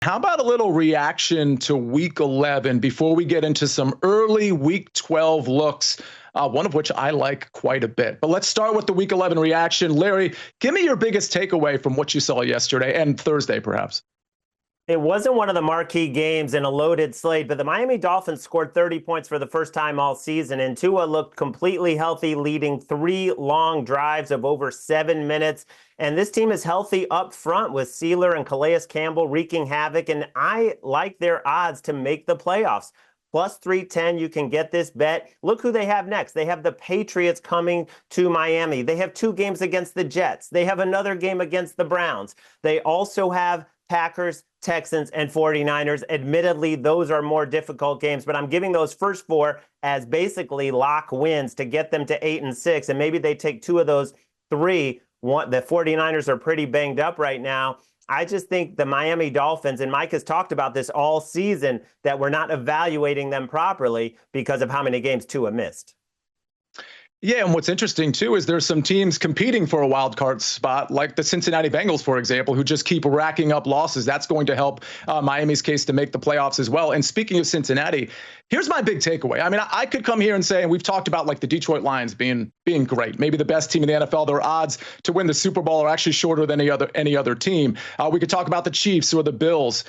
How about a little reaction to Week 11 before we get into some early Week 12 looks, one of which I like quite a bit. But let's start with the Week 11 reaction. Larry, give me your biggest takeaway from what you saw yesterday and Thursday, perhaps. It wasn't one of the marquee games in a loaded slate, but the Miami Dolphins scored 30 points for the first time all season, and Tua looked completely healthy, leading 3 long drives of over 7 minutes. And this team is healthy up front with Sealer and Calais Campbell wreaking havoc, and I like their odds to make the playoffs. Plus 310, you can get this bet. Look who they have next. They have the Patriots coming to Miami. They have 2 games against the Jets. They have another game against the Browns. They also have Packers, Texans, and 49ers. Admittedly, those are more difficult games, but I'm giving those first 4 as basically lock wins to get them to 8-6, and maybe they take 2 of those 3. The 49ers are pretty banged up right now. I just think the Miami Dolphins, and Mike has talked about this all season, that we're not evaluating them properly because of how many games Tua missed. Yeah, and what's interesting, too, is there's some teams competing for a wild card spot, like the Cincinnati Bengals, for example, who just keep racking up losses. That's going to help Miami's case to make the playoffs as well. And speaking of Cincinnati, here's my big takeaway. I mean, I could come here and say, and we've talked about like the Detroit Lions being great, maybe the best team in the NFL. Their odds to win the Super Bowl are actually shorter than any other team. We could talk about the Chiefs or the Bills.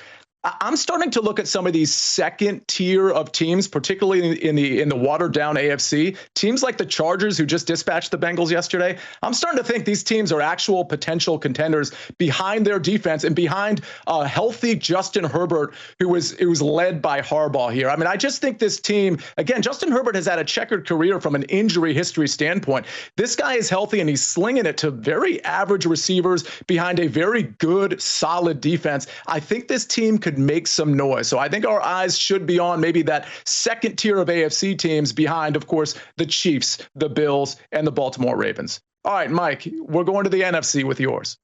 I'm starting to look at some of these second tier of teams, particularly in the watered down AFC, teams like the Chargers, who just dispatched the Bengals yesterday. I'm starting to think these teams are actual potential contenders behind their defense and behind a healthy Justin Herbert, who was led by Harbaugh here. I mean, I just think this team, again, Justin Herbert has had a checkered career from an injury history standpoint. This guy is healthy and he's slinging it to very average receivers behind a very good, solid defense. I think this team could make some noise. So I think our eyes should be on maybe that second tier of AFC teams behind, of course, the Chiefs, the Bills, and the Baltimore Ravens. All right, Mike, we're going to the NFC with yours.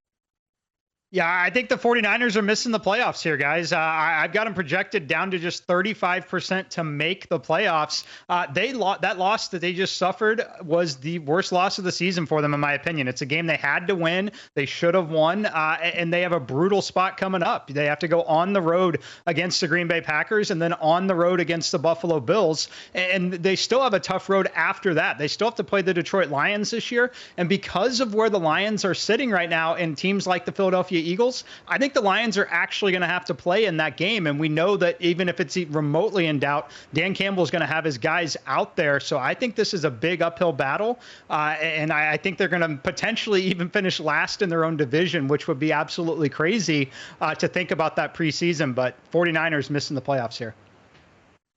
Yeah, I think the 49ers are missing the playoffs here, guys. I've got them projected down to just 35% to make the playoffs. That loss that they just suffered was the worst loss of the season for them, in my opinion. It's a game they had to win. They should have won, and they have a brutal spot coming up. They have to go on the road against the Green Bay Packers and then on the road against the Buffalo Bills, and they still have a tough road after that. They still have to play the Detroit Lions this year, and because of where the Lions are sitting right now and teams like the Philadelphia Eagles, I think the Lions are actually going to have to play in that game. And we know that even if it's remotely in doubt, Dan Campbell is going to have his guys out there. So I think this is a big uphill battle. And I think they're going to potentially even finish last in their own division, which would be absolutely crazy to think about that preseason. But 49ers missing the playoffs here.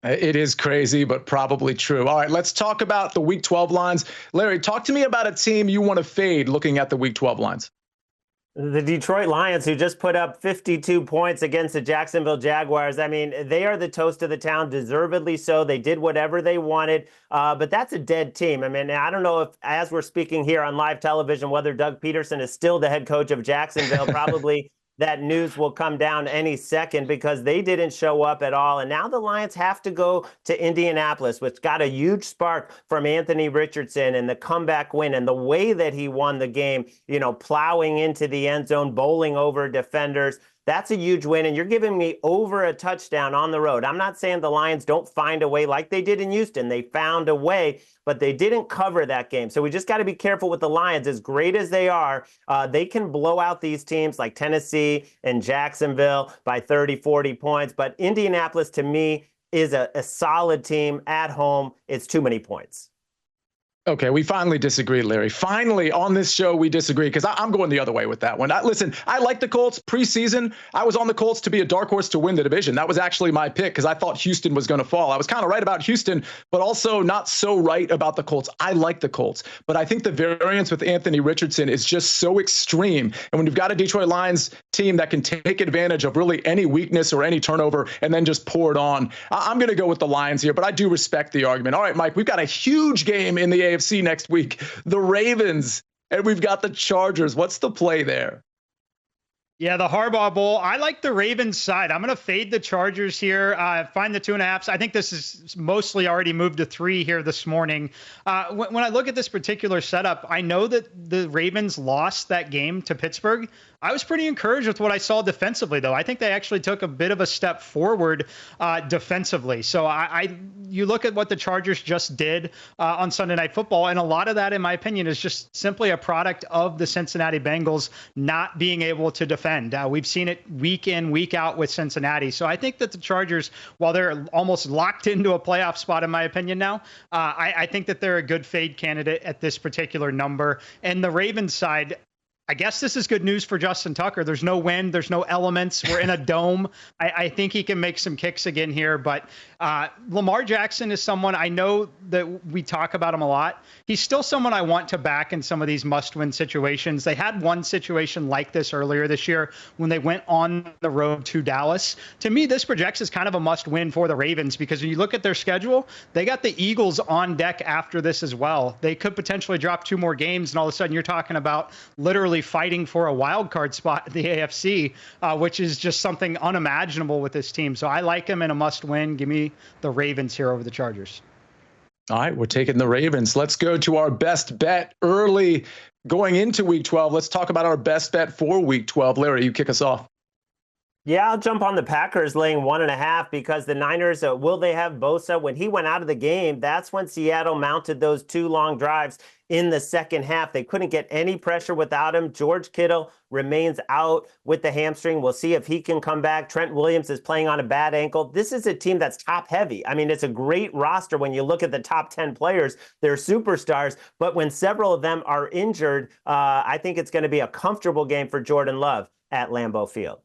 It is crazy, but probably true. All right, let's talk about the Week 12 lines. Larry, talk to me about a team you want to fade looking at the Week 12 lines. The Detroit Lions, who just put up 52 points against the Jacksonville Jaguars. I mean, they are the toast of the town, deservedly so. They did whatever they wanted, but that's a dead team. I mean, I don't know if, as we're speaking here on live television, whether Doug Peterson is still the head coach of Jacksonville. Probably that news will come down any second because they didn't show up at all. And now the Lions have to go to Indianapolis, which got a huge spark from Anthony Richardson and the comeback win and the way that he won the game, plowing into the end zone, bowling over defenders. That's a huge win, and you're giving me over a touchdown on the road. I'm not saying the Lions don't find a way like they did in Houston. They found a way, but they didn't cover that game. So we just got to be careful with the Lions. As great as they are, they can blow out these teams like Tennessee and Jacksonville by 30, 40 points. But Indianapolis, to me, is a solid team at home. It's too many points. Okay, we finally disagree, Larry. Finally, on this show, we disagree because I'm going the other way with that one. Listen, I like the Colts preseason. I was on the Colts to be a dark horse to win the division. That was actually my pick because I thought Houston was going to fall. I was kind of right about Houston, but also not so right about the Colts. I like the Colts, but I think the variance with Anthony Richardson is just so extreme. And when you've got a Detroit Lions team that can take advantage of really any weakness or any turnover and then just pour it on, I'm going to go with the Lions here, but I do respect the argument. All right, Mike, we've got a huge game in the AFC next week, the Ravens, and we've got the Chargers. What's the play there? Yeah, the Harbaugh Bowl. I like the Ravens side. I'm going to fade the Chargers here. Find the 2.5s. I think this is mostly already moved to 3 here this morning. When I look at this particular setup, I know that the Ravens lost that game to Pittsburgh, I was pretty encouraged with what I saw defensively, though. I think they actually took a bit of a step forward defensively. So you look at what the Chargers just did on Sunday Night Football, and a lot of that, in my opinion, is just simply a product of the Cincinnati Bengals not being able to defend. We've seen it week in, week out with Cincinnati. So I think that the Chargers, while they're almost locked into a playoff spot, in my opinion now, I think that they're a good fade candidate at this particular number. And the Ravens side, I guess this is good news for Justin Tucker. There's no wind. There's no elements. We're in a dome. I think he can make some kicks again here. But Lamar Jackson is someone, I know that we talk about him a lot. He's still someone I want to back in some of these must-win situations. They had one situation like this earlier this year when they went on the road to Dallas. To me, this projects as kind of a must-win for the Ravens, because when you look at their schedule, they got the Eagles on deck after this as well. They could potentially drop 2 more games, and all of a sudden you're talking about literally fighting for a wild card spot in the AFC, which is just something unimaginable with this team. So I like him in a must-win. Give me the Ravens here over the Chargers. All right, we're taking the Ravens. Let's go to our best bet early going into Week 12. Let's talk about our best bet for Week 12. Larry, you kick us off. Yeah, I'll jump on the Packers laying 1.5 because the Niners, will they have Bosa? When he went out of the game, that's when Seattle mounted those 2 long drives in the second half. They couldn't get any pressure without him. George Kittle remains out with the hamstring. We'll see if he can come back. Trent Williams is playing on a bad ankle. This is a team that's top heavy. I mean, it's a great roster when you look at the top 10 players. They're superstars, but when several of them are injured, I think it's going to be a comfortable game for Jordan Love at Lambeau Field.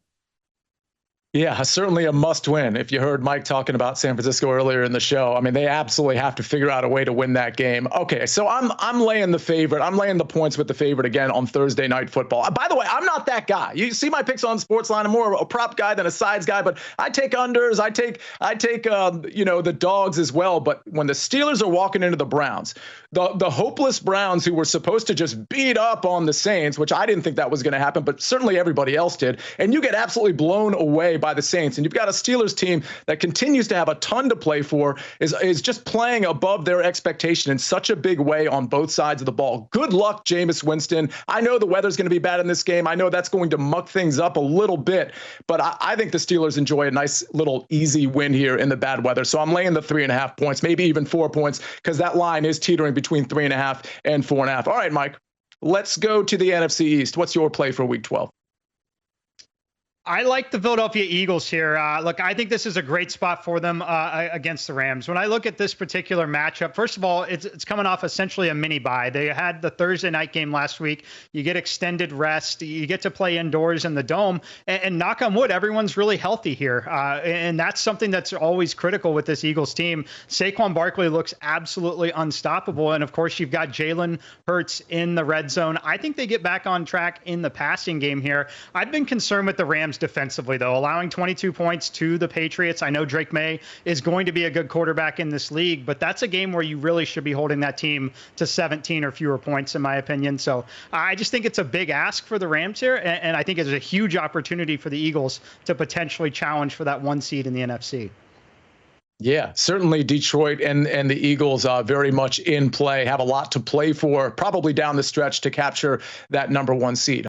Yeah, certainly a must-win. If you heard Mike talking about San Francisco earlier in the show, I mean, they absolutely have to figure out a way to win that game. Okay, so I'm laying the favorite. I'm laying the points with the favorite again on Thursday Night Football. By the way, I'm not that guy. You see my picks on SportsLine. I'm more of a prop guy than a sides guy, but I take unders. I take the dogs as well. But when the Steelers are walking into the Browns, the hopeless Browns who were supposed to just beat up on the Saints, which I didn't think that was going to happen, but certainly everybody else did, and you get absolutely blown away by the Saints, and you've got a Steelers team that continues to have a ton to play for, is just playing above their expectation in such a big way on both sides of the ball. Good luck, Jameis Winston. I know the weather's going to be bad in this game. I know that's going to muck things up a little bit, but I think the Steelers enjoy a nice little easy win here in the bad weather. So I'm laying the 3.5 points, maybe even 4 points, because that line is teetering between 3.5 and 4.5. All right, Mike, let's go to the NFC East. What's your play for Week 12? I like the Philadelphia Eagles here. Look, I think this is a great spot for them against the Rams. When I look at this particular matchup, first of all, it's coming off essentially a mini bye. They had the Thursday night game last week. You get extended rest. You get to play indoors in the dome. And knock on wood, everyone's really healthy here. And that's something that's always critical with this Eagles team. Saquon Barkley looks absolutely unstoppable. And, of course, you've got Jalen Hurts in the red zone. I think they get back on track in the passing game here. I've been concerned with the Rams defensively, though, allowing 22 points to the Patriots. I know Drake May is going to be a good quarterback in this league, but that's a game where you really should be holding that team to 17 or fewer points, in my opinion. So I just think it's a big ask for the Rams here, and I think it's a huge opportunity for the Eagles to potentially challenge for that 1 seed in the NFC. Yeah, certainly Detroit and the Eagles very much in play, have a lot to play for, probably down the stretch to capture that number 1 seed.